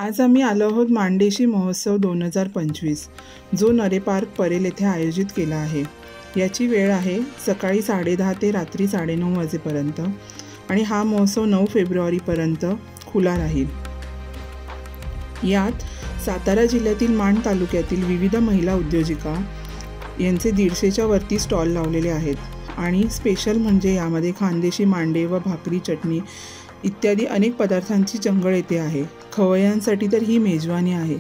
आज आम्ही आलो आहोत माणदेशी महोत्सव 2025 जो नरे पार्क परेल येथे आयोजित केला आहे। याची वेळ आहे सकाळी 10:30 ते रात्री 9:30 वाजेपर्यंत आणि हा महोत्सव 9 फेब्रुवारीपर्यंत खुला राहील। यात सातारा जिल्ह्यातील माण तालुक्यातील विविध महिला उद्योजिका यांचे 150च्या वरती स्टॉल लावलेले आहेत आणि स्पेशल म्हणजे यामध्ये खानदेशी मांडे व भाकरी चटणी इत्यादी अनेक पदार्थांची चंगळ येते आहे। खवय्यांसाठी तर ही मेजवानी आहे।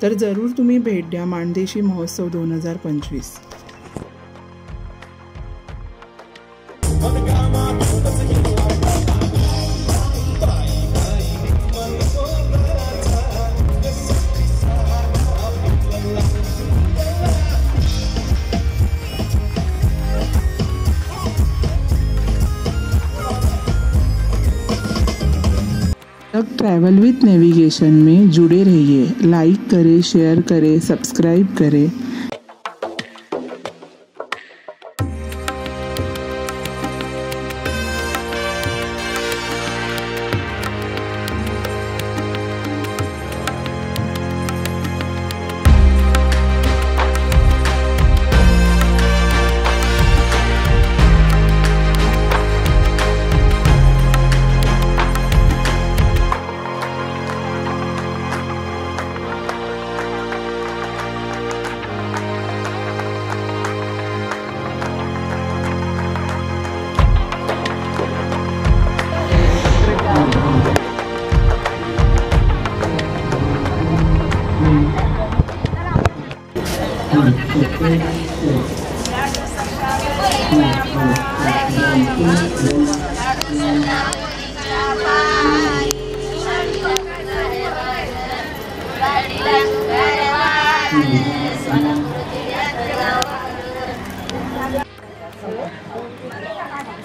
तर जरूर तुम्ही भेट द्या माणदेशी महोत्सव 2025। ट्रैवल विथ नेविगेशन में जुड़े रहिए। लाइक करें, शेयर करें, सब्सक्राइब करें।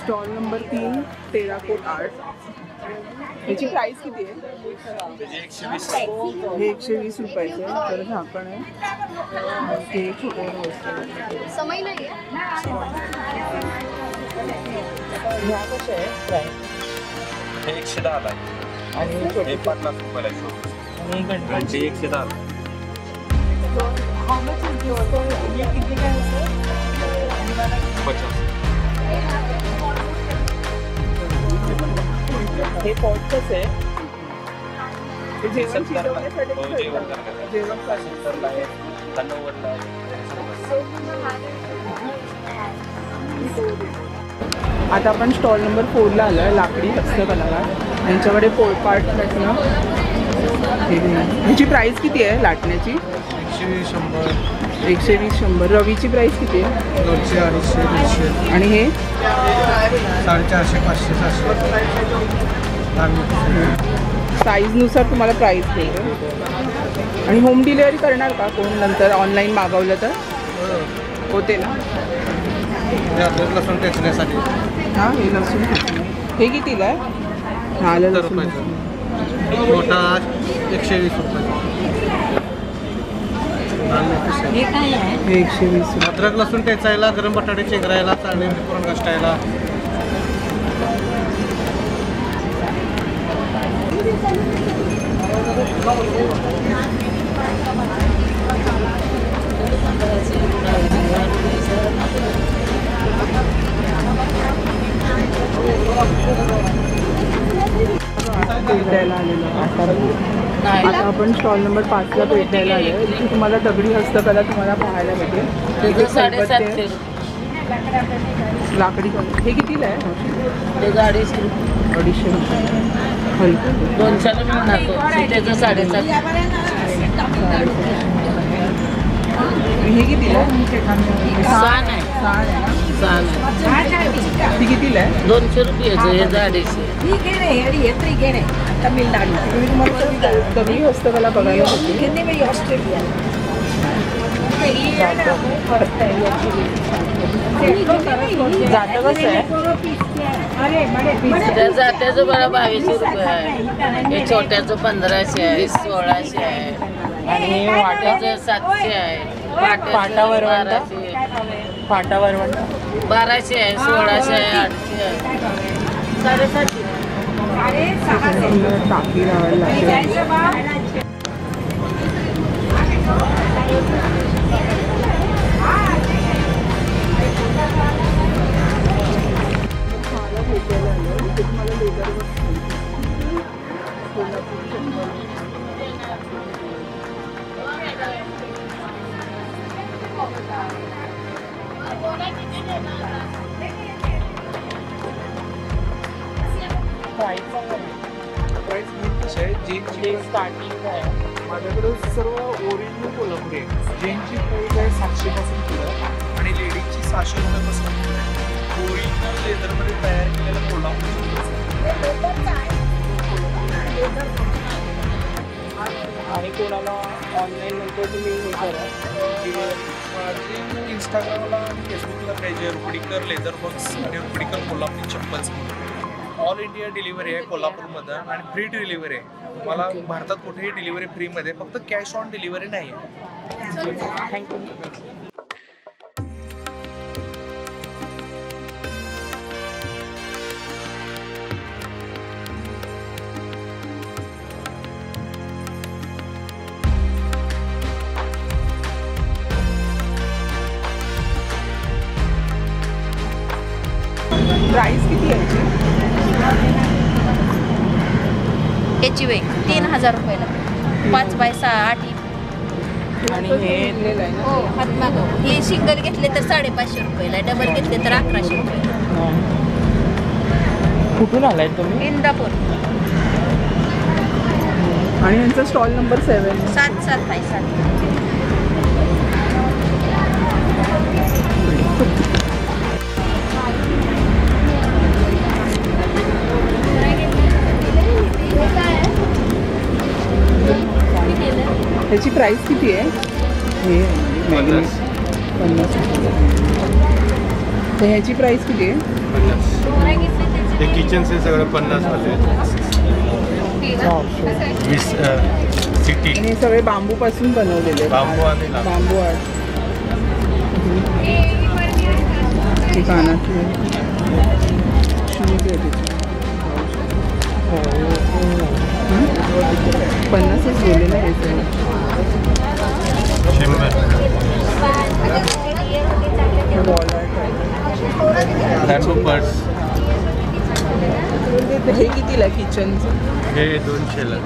Stall number 3 terracotta art. याची प्राइस किती आहे? 120 हे 120 रुपयाचे तर झाकण आहे। हे छोटे समय नाही आहे। ह्या कशा आहे प्राइस? हे 110 ला आहे आणि हे 50 रुपयाला आहे आणि घंटे 110 हाऊ मच इज योर ये किती काय आहे? 50 हे पॉट कसं आहे? जेवण शिजवण्यासाठी जेवण करला आहे तन्नवडला आहे। आता आपण स्टॉल नंबर 4 ला आलोय। लाकडी हस्तकला यांच्याकडे पोळपाट लाटणं ह्याची प्राइस किती आहे लाटण्याची? 120 100 रवीची प्राइस किती आहे? 200 250 300 आणि हे 450 500 700 साईज नुसार तुम्हाला प्राइस भेटेल। आणि होम डिलिव्हरी करणार का कोण नंतर ऑनलाईन मागवलं तर? होते ना। लसूण टेचण्यासाठी हां हे लसूण हे कितीला आहे? हा लसूण मोठा 120 रुपये। हे काय आहे? हे 120 अद्रक लसूण टेचायला, गरम बटाटे चेंगरायला, चाळणी करून घासटायला। भेटायला आलेलो आता आपण स्टॉल नंबर 5 ला भेटायला आलो। इथे तुम्हाला दगडी हस्तकला तुम्हाला पाहायला भेटेल। 750 लाकडी हे कितीला आहे? ते 250 200 मिळणार त्याचं 750। हे कितीला आहे? साण आहे साण ती कितीला आहे? 200 रुपयाचं हे 250। दगडी हस्तकला बघायला भेटेल। जातं कसं आहे? जात्याचं बरं 2200 रुपये आहे। हे छोट्याचं 1500 आहे, 1600 आहे आणि वाट्याचं 700 आहे। पाटावर 1200 आहे, 1600 आहे, 800 आहे, 750। टाकी लावायला लागते। प्राईस कशी आहे? जेनची स्टार्टिंग आहे माझ्याकडे सर्व ओरिजिनल कोल्हापुरी आहे. जेनची प्राईस आहे 700 पासून पुढं आणि लेडीजची 600 रुपयापासून पुढे आहे. ओरिजिनल लेदरमध्ये तयार केलेलं कोल्हापुरी आणि कोणाला ऑनलाईन नंतर तुम्ही हे करा किंवा माझी इंस्टाग्रामला आणि फेसबुकला पेज आहे रुपडीकर लेदर वर्क्स आणि Rupdikar Kolhapuri chappals. All India delivery आहे कोल्हापूरमध्ये आणि फ्री डिलिव्हरी आहे. तुम्हाला भारतात कुठेही डिलिव्हरी फ्रीमध्ये, फक्त कॅश ऑन डिलिव्हरी नाही आहे. थँक्यू. प्राईस किती आहे याची वेग 3000 रुपयाला 5 बाय 6 8 आणि हे घेतलेलं आहे ना? हो हातमागं. हे सिंगल घेतले तर 550 रुपयाला, डबल घेतले तर 1100 रुपयाला. कुठून आलाय तुम्ही? इंदापूर आणि यांचा स्टॉल नंबर 7. 7 बाय 7. त्याची प्राइस किती आहे? हे 50. तर ह्याची प्राइस किती आहे? 50. ते किचनचे सगळं 50 वाले 20 सिटी आणि हे सगळे बांबू पासून बनवलेले बांबू आणि लाकूड. बांबू आर्ट. ही कानाची शूज आहे. 50च गेले ना याचे. 100 वॉल आर्ट आहे. बॅम्बू पर्स हे कितीला किचनचं? हे 200 ला.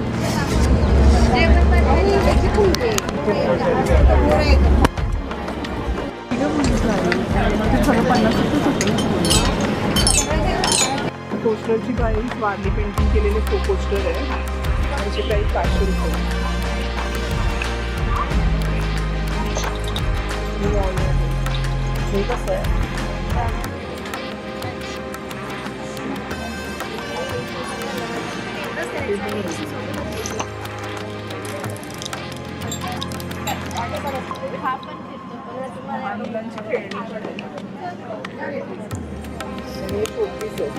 पोस्टरची प्राईस वारली पेंटिंग केलेले पोस्टर आहे. त्याची प्राईस 500 रुपये. हे कसं आहे? मुलांची खेळणी पण आहे. हे शोपीस आहे.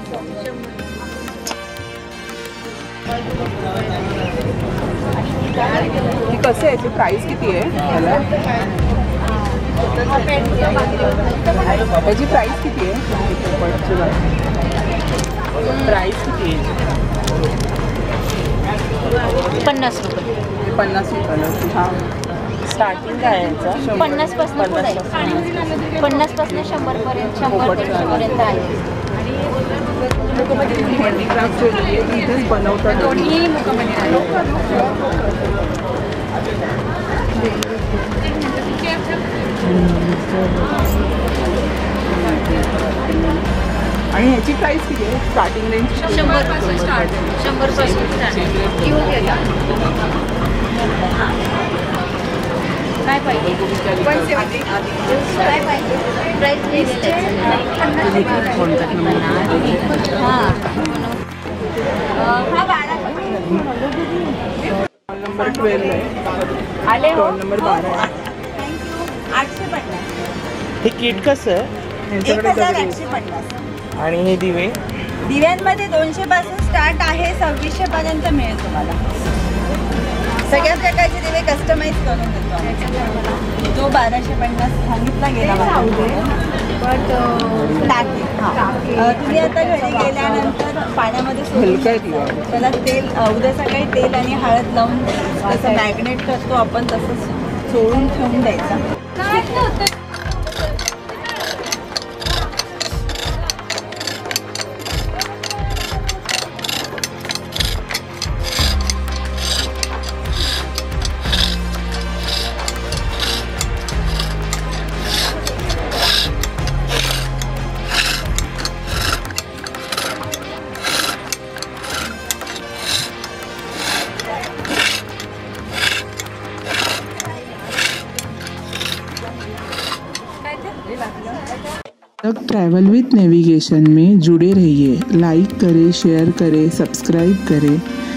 ही कसं आहे? याची प्राईस किती आहे? याची प्राईस किती आहे? प्राईस किती आहे? 50 रुपये. 50 रुपयाला. हां. स्टार्टिंग काय आहे याचं? 50 पासून पुढे आहे. 50 पासून 100 पर्यंत 100 पर्यंत आहे. हँडीक्राफ्ट इथेच बनवतात. आणि ह्याची प्राइस किती आहे? स्टार्टिंग रेंज 100 पासून स्टार्ट. 100 पासून स्टार्ट. काय पाहिजे? काय पाहिजे? प्राईस लिहिलेलं नंबर 12 आहे. स्टॉल नंबर 12 आहे. 850. हे किट कसं आहे? यांच्याकडे 1850. आणि हे दिवे? दिव्यांमध्ये 200 पासून स्टार्ट आहे, 2600 पर्यंत मिळेल तुम्हाला. सगळ्या प्रकारचे दिवे कस्टमाइज करून देतो आम्ही. जो 1250 सांगितला गेला बट तुम्ही आता घरी गेल्यानंतर पाण्यामध्ये हलका आहे दिवा. त्याला तेल उद्या सकाळी तेल आणि हळद लावून तसं मॅग्नेट करतो आपण, तसंच चोळून ठेवून द्यायचा. तक ट्रैवल विथ नेविगेशन में जुड़े रहिए। लाइक करें, शेयर करें, सब्सक्राइब करें।